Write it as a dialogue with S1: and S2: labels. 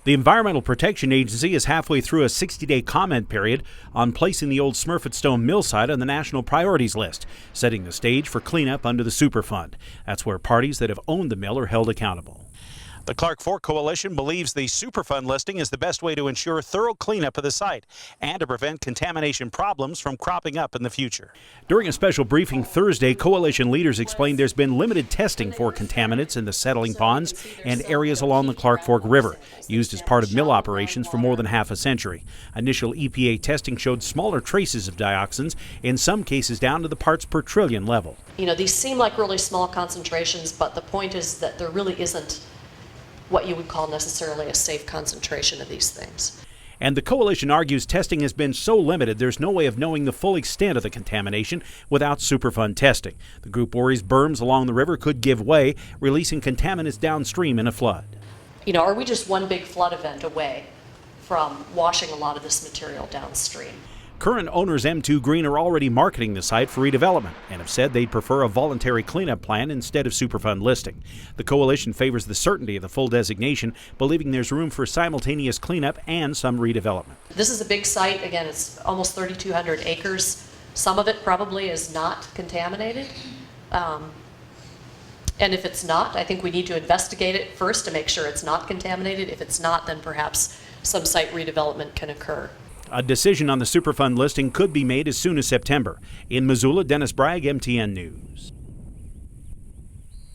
S1: The Environmental Protection Agency is halfway through a 60-day comment period on placing the old Smurfit stone mill site on the national priorities list, setting the stage for cleanup under the Superfund. That's where parties that have owned the mill are held accountable. The Clark Fork Coalition believes the Superfund listing is the best way to ensure thorough cleanup of the site and to prevent contamination problems from cropping up in the future. During a special briefing Thursday, coalition leaders explained there's been limited testing for contaminants in the settling ponds and areas along the Clark Fork River, used as part of mill operations for more than half a century. Initial EPA testing showed smaller traces of dioxins, in some cases down to the parts per trillion level.
S2: You know, these seem like really small concentrations, but the point is that there really isn't what you would call necessarily a safe concentration of these things.
S1: And the coalition argues testing has been so limited there's no way of knowing the full extent of the contamination without Superfund testing. The group worries berms along the river could give way, releasing contaminants downstream in a flood.
S2: You know, are we just one big flood event away from washing a lot of this material downstream?
S1: Current owners M2 Green are already marketing the site for redevelopment and have said they'd prefer a voluntary cleanup plan instead of Superfund listing. The coalition favors the certainty of the full designation, believing there's room for simultaneous cleanup and some redevelopment.
S2: This is a big site. Again, it's almost 3,200 acres. Some of it probably is not contaminated. And if it's not, I think we need to investigate it first to make sure it's not contaminated. If it's not, then perhaps some site redevelopment can occur.
S1: A decision on the Superfund listing could be made as soon as September. In Missoula, Dennis Bragg, MTN News.